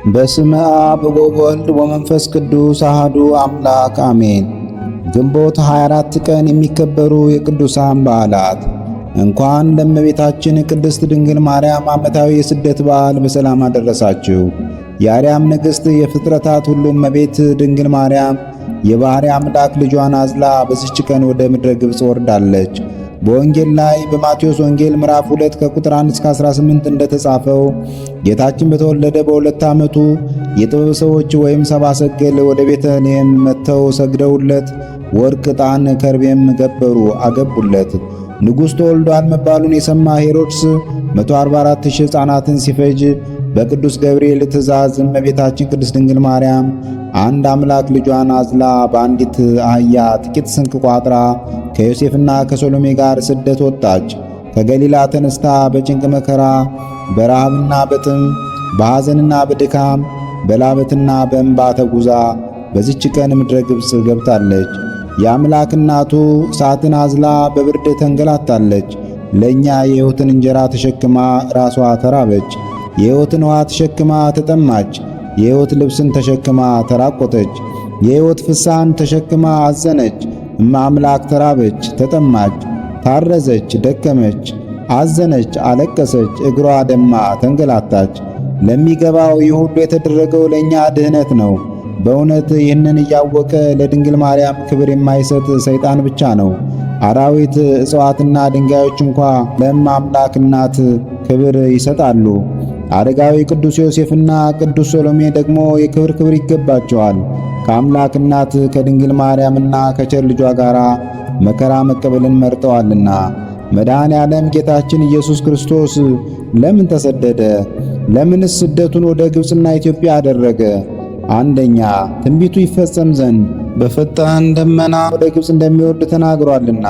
በስመ አብ ወወልድ ወመንፈስ ቅዱስ አሐዱ አምላክ አሜን። ግንቦት 24 ቀን የሚከበሩ የቅዱሳን በዓላት። እንኳን ለእመቤታችን ቅድስት ድንግል ማርያም ዓመታዊ የስደት በዓል በሰላም አደረሳችሁ። የአርያም ንግሥት የፍጥረታት ሁሉ እመቤት ድንግል ማርያም የባሕርይ አምላክ ልጇን አዝላ በዚች ቀን ወደ ምድረ ግብፅ ወርዳለች። በወንጌል ላይ በማቴዎስ ወንጌል ምዕራፍ 2 ከቁጥር 1 እስከ 18 እንደተጻፈው ጌታችን በተወለደ በሁለት ዓመቱ የጥበብ ሰዎች ወይም ሰብአ ሰገል ወደ ቤተልሔም መጥተው ሰግደውለት ወርቅ፣ ዕጣን፣ ከርቤም ገበሩ አገቡለት። ንጉሥ ተወልዷል መባሉን የሰማ ሄሮድስ 144,000 ሕፃናትን ሲፈጅ በቅዱስ ገብርኤል ትእዛዝ እመቤታችን ቅድስት ድንግል ማርያም አንድ አምላክ ልጇን አዝላ በአንዲት አህያ ጥቂት ስንቅ ቋጥራ ከዮሴፍና ከሰሎሜ ጋር ስደት ወጣች። ከገሊላ ተነስታ በጭንቅ መከራ፣ በረሃብና በጥም፣ በሐዘንና በድካም፣ በላበትና በእንባ ተጉዛ በዚች ቀን ምድረ ግብፅ ገብታለች። የአምላክ እናቱ እሳትን አዝላ በብርድ ተንገላታለች። ለእኛ የሕይወትን እንጀራ ተሸክማ ራሷ ተራበች። የሕይወትን ውሃ ተሸክማ ተጠማች። የሕይወት ልብስን ተሸክማ ተራቆተች። የሕይወት ፍሳን ተሸክማ አዘነች። እመ አምላክ ተራበች፣ ተጠማች፣ ታረዘች፣ ደከመች፣ አዘነች፣ አለቀሰች፣ እግሯ ደማ፣ ተንገላታች። ለሚገባው ይህ ሁሉ የተደረገው ለእኛ ድኅነት ነው። በእውነት ይህንን እያወቀ ለድንግል ማርያም ክብር የማይሰጥ ሰይጣን ብቻ ነው። አራዊት፣ እጽዋትና ድንጋዮች እንኳ ለእመ አምላክ እናት ክብር ይሰጣሉ። አረጋዊ ቅዱስ ዮሴፍና ቅዱስ ሰሎሜ ደግሞ የክብር ክብር ይገባቸዋል። ከአምላክ እናት ከድንግል ማርያምና ከቸር ልጇ ጋር መከራ መቀበልን መርጠዋልና። መድኃኔ ዓለም ጌታችን ኢየሱስ ክርስቶስ ለምን ተሰደደ? ለምንስ ስደቱን ወደ ግብፅና ኢትዮጵያ አደረገ? አንደኛ ትንቢቱ ይፈጸም ዘንድ በፈጣን ደመና ወደ ግብፅ እንደሚወርድ ተናግሯልና።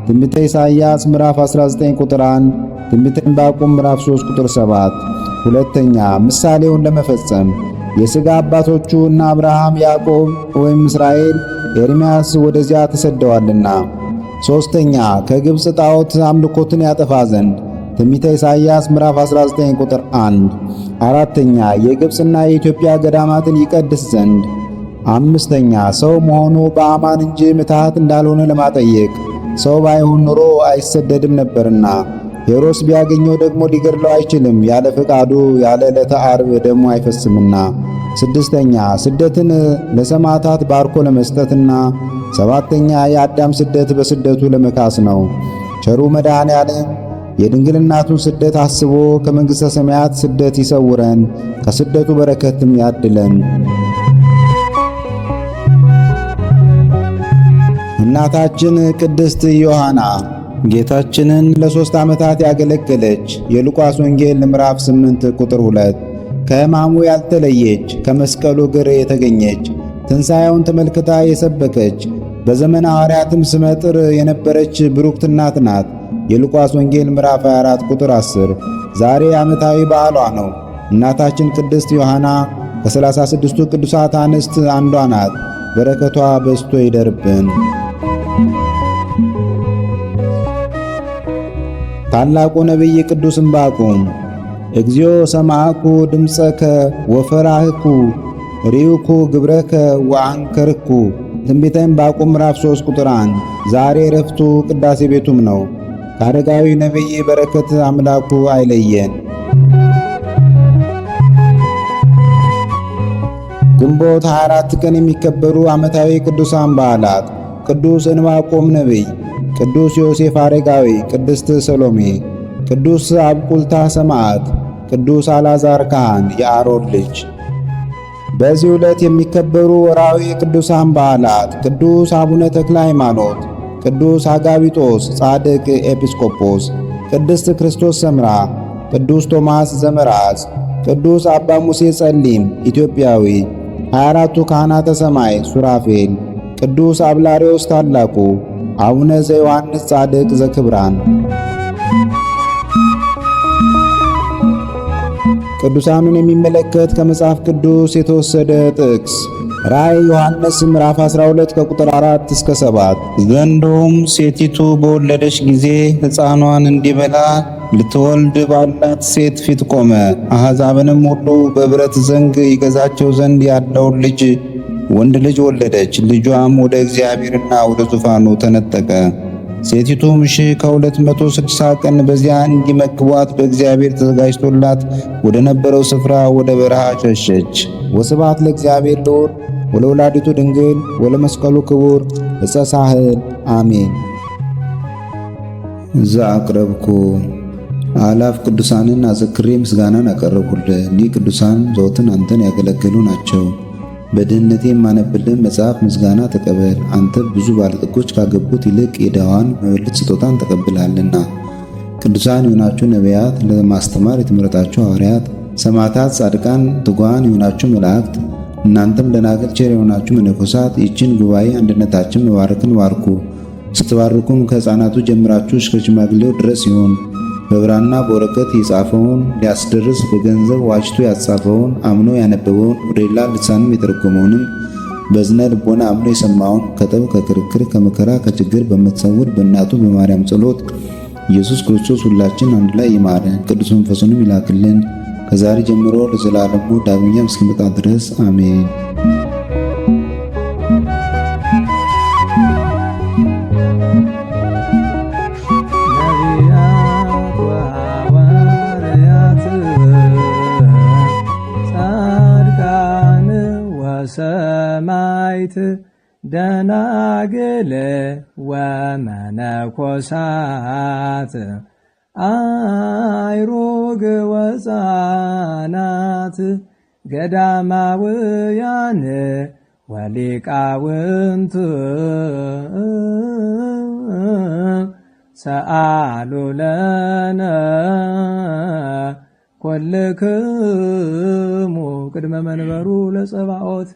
ትንቢተ ኢሳይያስ ምዕራፍ 19 ቁጥር 1፣ ትንቢተ ዕንባቆም ምዕራፍ 3 ቁጥር 7። ሁለተኛ ምሳሌውን ለመፈጸም የሥጋ አባቶቹ እነ አብርሃም፣ ያዕቆብ ወይም እስራኤል፣ ኤርምያስ ወደዚያ ተሰደዋልና። ሦስተኛ ከግብፅ ጣዖት አምልኮትን ያጠፋ ዘንድ ትንቢተ ኢሳይያስ ምዕራፍ 19 ቁጥር 1። አራተኛ የግብፅና የኢትዮጵያ ገዳማትን ይቀድስ ዘንድ። አምስተኛ ሰው መሆኑ በአማን እንጂ ምትሃት እንዳልሆነ ለማጠየቅ። ሰው ባይሆን ኑሮ አይሰደድም ነበርና። ሄሮድስ ቢያገኘው ደግሞ ሊገድለው አይችልም፣ ያለ ፈቃዱ ያለ ዕለተ ዓርብ ደሙ አይፈስምና። ስድስተኛ ስደትን ለሰማዕታት ባርኮ ለመስጠትና። ሰባተኛ የአዳም ስደት በስደቱ ለመካስ ነው። ቸሩ መድኃኔ ዓለም የድንግል እናቱን ስደት አስቦ ከመንግሥተ ሰማያት ስደት ይሰውረን፣ ከስደቱ በረከትም ያድለን። እናታችን ቅድስት ዮሐና ጌታችንን ለ3 ዓመታት ያገለገለች፣ የሉቃስ ወንጌል ምዕራፍ 8 ቁጥር 2። ከሕማሙ ያልተለየች፣ ከመስቀሉ እግር የተገኘች፣ ትንሣኤውን ተመልክታ የሰበከች፣ በዘመነ ሐዋርያትም ስመጥር የነበረች ብሩክት እናት ናት። የሉቃስ ወንጌል ምዕራፍ 24 ቁጥር 10። ዛሬ ዓመታዊ በዓሏ ነው። እናታችን ቅድስት ዮሐና ከ36ቱ ቅዱሳት አንስት አንዷ ናት። በረከቷ በዝቶ ይደርብን። ታላቁ ነቢይ ቅዱስ ዕንባቆም እግዚኦ ሰማዕኩ ድምፀከ ወፈራህኩ ሪውኩ ግብረከ ወአንከርኩ። ትንቢተ ዕንባቆም ምዕራፍ 3 ቁጥር 1። ዛሬ ዕረፍቱ ቅዳሴ ቤቱም ነው። ከአረጋዊ ነቢይ በረከት አምላኩ አይለየን። ግንቦት 24 ቀን የሚከበሩ ዓመታዊ ቅዱሳን በዓላት። ቅዱስ ዕንባቆም ነቢይ፣ ቅዱስ ዮሴፍ አረጋዊ፣ ቅድስት ሰሎሜ፣ ቅዱስ አብቁልታ ሰማዕት፣ ቅዱስ አልዓዛር ካህን የአሮን ልጅ። በዚህ ዕለት የሚከበሩ ወርኃዊ ቅዱሳን በዓላት። ቅዱስ አቡነ ተክለ ሃይማኖት፣ ቅዱስ አጋቢጦስ ጻድቅ ኤጲስቆጶስ፣ ቅድስት ክርስቶስ ሰምራ፣ ቅዱስ ቶማስ ዘመራዝ፣ ቅዱስ አባ ሙሴ ጸሊም ኢትዮጵያዊ፣ 24ቱ ካህናተ ሰማይ ሱራፌል፣ ቅዱስ አብላሪዎስ ታላቁ፣ አቡነ ዘዮሐንስ ጻድቅ ዘክብራን። ቅዱሳኑን የሚመለከት ከመጽሐፍ ቅዱስ የተወሰደ ጥቅስ ራእይ ዮሐንስ ምዕራፍ 12 ከቁጥር 4 እስከ 7። ዘንዶም ሴቲቱ በወለደች ጊዜ ሕፃኗን እንዲበላ ልትወልድ ባላት ሴት ፊት ቆመ። አሕዛብንም ሁሉ በብረት ዘንግ ይገዛቸው ዘንድ ያለውን ልጅ ወንድ ልጅ ወለደች። ልጇም ወደ እግዚአብሔርና ወደ ዙፋኑ ተነጠቀ። ሴቲቱም 1260 ቀን በዚያ እንዲመግቧት በእግዚአብሔር ተዘጋጅቶላት ወደ ነበረው ስፍራ ወደ በረሃ ሸሸች። ወስብሐት ለእግዚአብሔር ልዑል ወለወላዲቱ ድንግል ወለመስቀሉ ክቡር ዕፀ ሳህል አሜን። ዘአቅረብኩ አእላፍ ቅዱሳንን አዘክሬ ምስጋናን አቀረብኩልህ። እኒህ ቅዱሳን ዘወትር አንተን ያገለገሉ ናቸው። በድህነቴ የማነብልህ መጽሐፍ ምስጋና ተቀበል። አንተ ብዙ ባለጠጎች ካገቡት ይልቅ የድሃዋን መበለት ስጦታን ተቀብላለና። ቅዱሳን የሆናችሁ ነቢያት፣ ለማስተማር የተመረጣችሁ ሐዋርያት፣ ሰማዕታት፣ ጻድቃን፣ ትጉሃን የሆናችሁ መላእክት፣ እናንተም ደናግል ቸር የሆናችሁ መነኮሳት ይህችን ጉባኤ አንድነታችን መባረክን ባርኩ። ስትባርኩም ከሕፃናቱ ጀምራችሁ እስከ ሽማግሌው ድረስ ይሁን። በብራና በወረቀት የጻፈውን ሊያስደርስ በገንዘብ ዋጅቶ ያጻፈውን አምኖ ያነበበውን ወደ ሌላ ልሳንም የተረጎመውንም በዝነ ልቦና አምኖ የሰማውን ከጠብ ከክርክር ከመከራ ከችግር በምትሰውር በእናቱ በማርያም ጸሎት ኢየሱስ ክርስቶስ ሁላችን አንድ ላይ ይማረን፣ ቅዱስ መንፈሱንም ይላክልን ከዛሬ ጀምሮ ለዘላለሙ ዳግመኛም እስኪመጣ ድረስ አሜን። ሰማይት ደናግል ወመነኮሳት አይሩግ ወፃናት ገዳማውያን ወሊቃውንት ሰአሉ ለነ ኮልክሙ ቅድመ መንበሩ ለጸባኦት